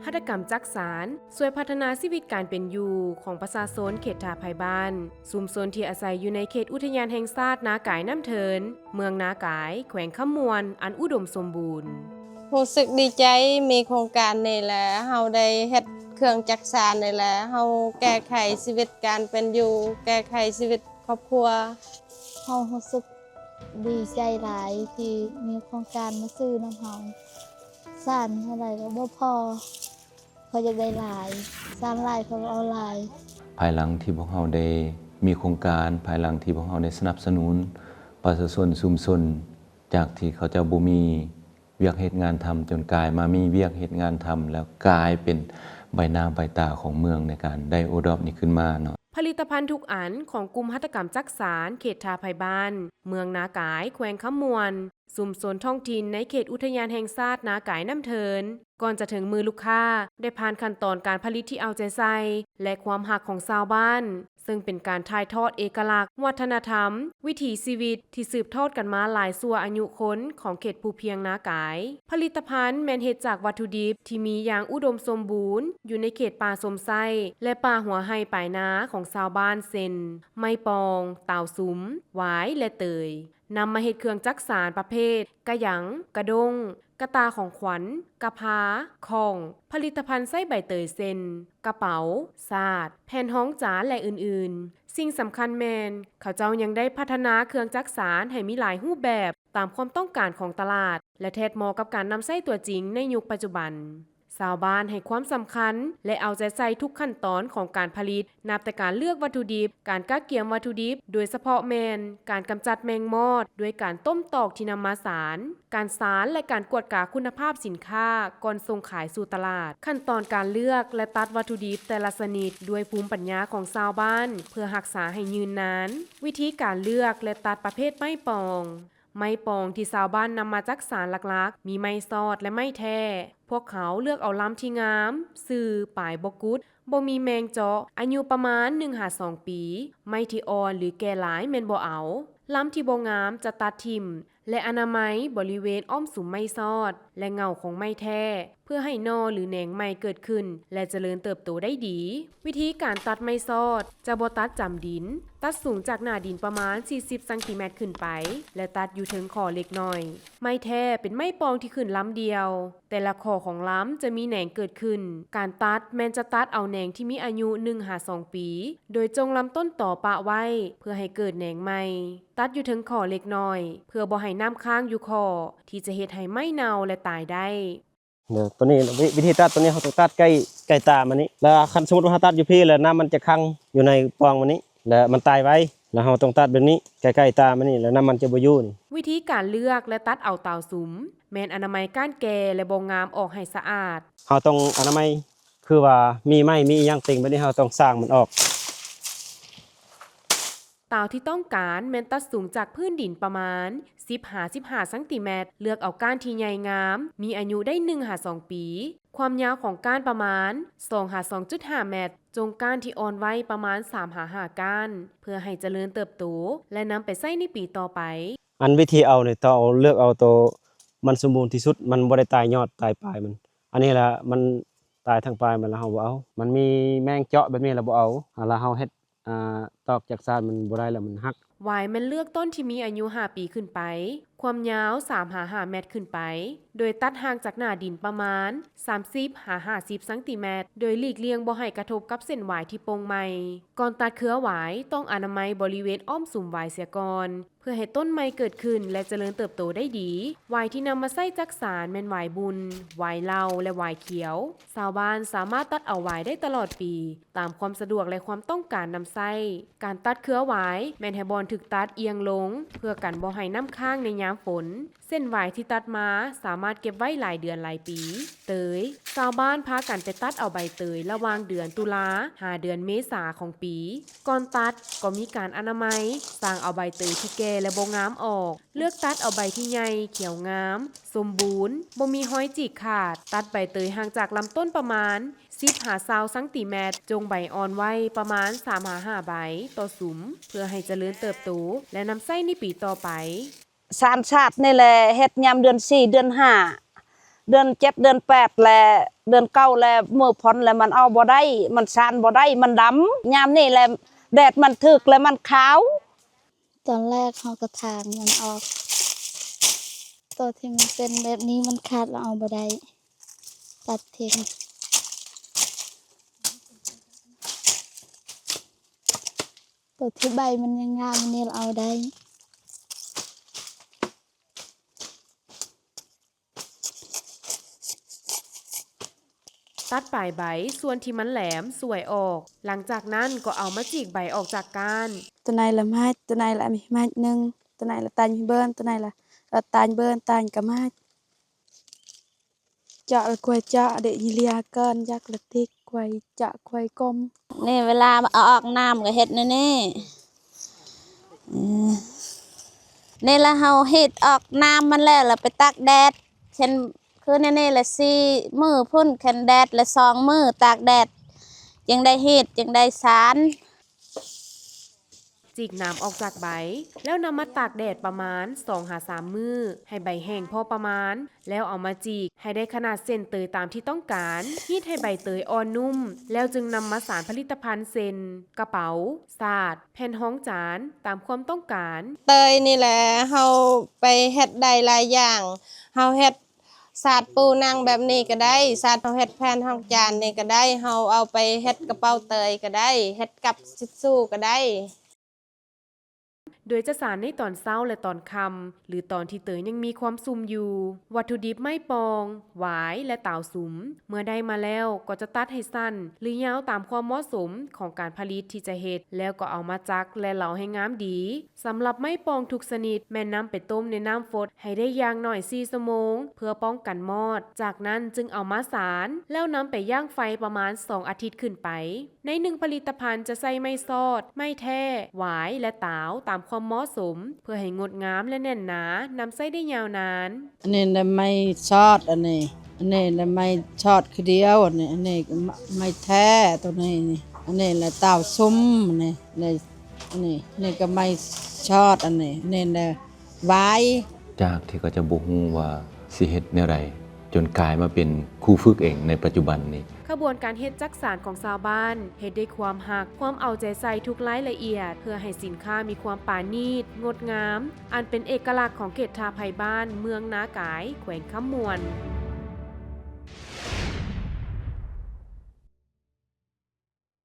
หัตถกรรมจักสานช่วยพัฒนาชีวิตการเป็นอยู่ของประชาชนเขตท่าไผ่บ้านชุมชนที่อาศัยอยู่ในเขตอุทยานแห่งชาตินากายน้ำเทินเมืองนากายแขวงขมวนอันอุดมสมบูรณ์รู้สึกดีใจมีโครงการนี่แหละเฮาได้เฮ็ดเครื่องจักสานนี่แหละเฮาแก้ไขชีวิตการเป็นอยู่แก้ไขชีวิตครอบครัวเฮารู้สึกดีใจหลายที่มีโครงการมาซื้อน้ำเฮาสร้างเท่าไหร่ก็บ่พอเขาจะได้หลายสร้างหลายเขาก็เอาหลายภายหลังที่พวกเราได้มีโครงการภายหลังที่พวกเราได้สนับสนุนประชาชนชุมชนจากที่เขาจะบ่มีเวียกเหตุงานทำจนกลายมามีเวียกเหตุงานทำแล้วกลายเป็นใบหน้าใบตาของเมืองในการได้โอดอปนี้ขึ้นมาเนาะผลิตภัณฑ์ทุกอันของกลุ่มหัตถกรรมจักสานเขตท่าไผ่บ้านเมืองนากายแขวงขมวนชุมชนท้องถิ่นในเขตอุทยานแห่งชาตินากายน้ำเทินก่อนจะถึงมือลูกค้าได้ผ่านขั้นตอนการผลิตที่เอาใจใส่และความหักของชาวบ้านซึ่งเป็นการถ่ายทอดเอกลักษณ์วัฒนธรรมวิถีชีวิตที่สืบทอดกันมาหลายชั่วอายุคนของเขตภูเพียงนากายผลิตภัณฑ์แมนเฮ็ดจากวัตถุดิบที่มีอย่างอุดมสมบูรณ์อยู่ในเขตป่าสมไส้และป่าหัวไห่ปลายนาของชาวบ้านเซนไม้ปองเต่าสุมหวายและเตยนำมาเฮ็ดเครื่องจักสานประเภทกะหยังกระดงกระตาของขวัญกะพาของผลิตภัณฑ์ไส้ใบเตยเซนกระเป๋าสาดแผ่นห้องจานและอื่นๆสิ่งสำคัญแมนเขาเจ้ายังได้พัฒนาเครื่องจักสานให้มีหลายรูปแบบตามความต้องการของตลาดและแทดเหมาะกับการนำไส้ตัวจริงในยุคปัจจุบันชาวบ้านให้ความสำคัญและเอาใจใส่ทุกขั้นตอนของการผลิตนับแต่การเลือกวัตถุดิบการกักเก็บวัตถุดิบโดยเฉพาะแมนการกำจัดแมงมอดด้วยการต้มตอกที่นำมาสารการสารและการกวดกาคุณภาพสินค้าก่อนส่งขายสู่ตลาดขั้นตอนการเลือกและตัดวัตถุดิบแต่ละชนิดด้วยภูมิปัญญาของชาวบ้านเพื่อรักษาให้ยืนนานวิธีการเลือกและตัดประเภทไม้ปองไม้ปองที่ชาวบ้านนำมาจักสานหลักๆมีไม้ซอดและไม้แท้พวกเขาเลือกเอาลำที่งามสื่อปลายบกุดบ่มีแมงเจาะอายุประมาณ 1-2 ปีไม้ที่อ่อนหรือแก่หลายแม่นบ่เอาลำที่บ่งามจะตัดทิ่มและอนามัยบริเวณอ้อมสุมไม้ซอดและเงาของไม้แท้เพื่อให้นอหรือแหนงไม้เกิดขึ้นและเจริญเติบโตได้ดีวิธีการตัดไม้ซอดจะบ่ตัดจำดินตัดสูงจากหน้าดินประมาณ40 ซมขึ้นไปและตัดอยู่ถึงคอเล็กน้อยไม้แท้เป็นไม้ปองที่ขึ้นลำเดียวแต่ละคอของลำจะมีแหนงเกิดขึ้นการตัดแม้นจะตัดเอาแหนงที่มีอายุ 1-2 ปีโดยจงลำต้นต่อปะไว้เพื่อให้เกิดแหนงใหม่ตัดอยู่ถึงคอเล็กน้อยเพื่อบ่ให้น้ำค้างอยู่คอที่จะเฮ็ดให้ไม้เน่าและตายได้ตัวนี้วิธีตัดตัวนี้เขาต้องตัดใกล้ตามันนี้แล้วคันสมมติว่าตัดอยู่พี่แล้วน้ำมันจะคั่งอยู่ในปองมันนี้แล้วมันตายไว้แล้วเราต้องตัดแบบนี้ใกล้ตามันนี่แล้วน้ำมันจะบ่อยู่นี่วิธีการเลือกและตัดเอาเต่าสุมแม่นอนามัยก้านแก่และบ่งามออกให้สะอาดเราต้องอนามัยคือว่ามีไม้มีอย่างติ่งแบบนี้เราต้องสร้างมันออกเต่าที่ต้องการแม่นตัดสูงจากพื้นดินประมาณ10-15 ซมเลือกเอาก้านที่ใหญ่งามมีอายุได้ 1-2 ปีความยาวของก้านประมาณ 2-2.5 เมตรจงก้านที่อ่อนไว้ประมาณ 3-5 ก้านเพื่อให้เจริญเติบโตและนำไปใช้ในปีต่อไปอันวิธีเอาเนี่ยต้องเลือกเอาตัวมันสมบูรณ์ที่สุดมันบ่ได้ตายยอดตายปลายมันอันนี้ละมันตายทางปลายมันแล้วเฮาบ่เอามันมีแมงเจาะแบบนี้แล้วบ่เอาแล้วเฮาเฮ็ดตอกจากซานมันบ่ได้แล้วมันหักหวายมันเลือกต้นที่มีอายุ5 ปีขึ้นไปความยาว 3-5 เมตรขึ้นไปโดยตัดห่างจากหน้าดินประมาณ 30-50 ซมโดยหลีกเลี่ยงบ่ให้กระทบกับเส้นหวายที่โปร่งใหม่ก่อนตัดเครือหวายต้องอนามัยบริเวณอ้อมสุมหวายเสียก่อนเพื่อให้ต้นไม้เกิดขึ้นและเจริญเติบโตได้ดีหวายที่นำมาใส่จักสานแม่นหวายบุญหวายเหล้าและหวายเขียวชาวบ้านสามารถตัดเอาหวายได้ตลอดปีตามความสะดวกและความต้องการนำไส้การตัดเครือหวายแม่นให้บอนถึกตัดเอียงลงเพื่อกันบ่ให้น้ำค้างในยามฝนเส้นหวายที่ตัดมาสามารถเก็บไว้หลายเดือนหลายปีเตยชาวบ้านพากันไปตัดเอาใบเตยระหว่างเดือนตุลาหาเดือนเมษาของปีก่อนตัดก็มีการอนามัยสร้างเอาใบเตยที่แก่และบ่งามออกเลือกตัดเอาใบที่ใหญ่เขียวงามสมบูรณ์บ่มีห้อยจิกขาดตัดใบเตยห่างจากลำต้นประมาณ10-20 ซมจงใบอ่อนไว้ประมาณ3-5 ใบต่อสุมเพื่อให้เจริญเติบโตและนำไส้ในปีต่อไปสารชาตินี่แหละเฮ็ดยามเดือน4เดือน5 เดือน7เดือน8แลเดือน9แลมือพ้นแล้วมันเอาบ่ได้มันซานบ่ได้มันดำยามนี้แลแดดมันถึกแล้วมันขาว ตอนแรกเขาก็ถางมันออกตัวที่มันเป็นแบบนี้มันขาดแล้วเอาบ่ได้ตัดทิ้งตัวที่ใบมันยังงามนี่เราเอาได้ ตัดปลายใบส่วนที่มันแหลมสวยออก หลังจากนั้นก็เอามาจีกใบออกจากก้าน ตัวnày là mátตัวnày là mát nângตัวnày là tàn bơnตัวnày là tàn bơn tàn cả mát chợ là quay chợ để lia cơn chắc là tiếc quay chợ quay com นี่เวลาเอาออกน้ำก็เฮ็ดแนี่นี่ละเฮาเฮ็ดออกน้ำมันแล้วเราไปตากแดดเช่นคือนี่ละ4มื้อพุ่นแคนแดดละ2มื้อตากแดดจึงได้เฮ็ดจึงได้สาร จีกน้ำออกจากใบ แล้วนำมาตากแดดประมาณ 2-3 มื้อให้ใบแห้งพอประมาณ แล้วเอามาจีกให้ได้ขนาดเส้นเตยตามที่ต้องการฮีทให้ใบเตยอ่อนนุ่ม แล้วจึงนำมาสานผลิตภัณฑ์เส้นกระเป๋าสาดแผ่นห้องจานตามความต้องการ เตยนี่แหละเฮาไปเฮ็ดได้หลายอย่างเฮาเฮ็ดสาดปูนางแบบนี้ก็ได้สาดเฮาเฮ็ดแผ่นห้องจานนี่ก็ได้เฮาเอาไปเฮ็ดกระเป๋าเตยก็ได้เฮ็ดกับซิสู้ก็ได้ โดยจะสานในตอนเช้าและตอนค่ำหรือตอนที่เตยยังมีความซุ่มอยู่ วัตถุดิบไม่ปอง หวายและเต่าสุม เมื่อได้มาแล้วก็จะตัดให้สั้น หรือยาวตามความเหมาะสมของการผลิตที่จะเฮ็ดแล้วก็เอามาจักและเหลาให้งามดีสำหรับไม่ปองทุกชนิดแม่นนำไปต้มในน้ำฟดให้ได้อย่างน้อย4 ชั่วโมงเพื่อป้องกันมอด จากนั้นจึงเอามาสานแล้วนำไปย่างไฟประมาณ2 อาทิตย์ขึ้นไปใน1ผลิตภัณฑ์จะใส่ไม้ซอดไม้แท้หวายและเต๋าตามความเหมาะสมเพื่อให้งดงามและแน่นหนานำไส้ได้ยาวนาน อันนี้น่ะไม่ชอดอันนี้น่ะไม่ชอดคือเดียวอันนี้ก็ไม่แท้ตัวนี้นี่อันนี้แหละเต่าซุ้มนี่ก็ไม่ชอดอันนี้แหละไว้ จากที่เขาจะบ่ฮู้ว่าสิเฮ็ดแนวใดจนกลายมาเป็นครูฝึกเองในปัจจุบันนี้ ขบวนการเฮ็ดจักสานของชาวบ้านเฮ็ดด้วยความหักความเอาใจใส่ทุกรายละเอียด เพื่อให้สินค้ามีความปราณีตงดงาม อันเป็นเอกลักษณ์ของเขตทาไพบ้านเมืองนากายแขวงคำมวน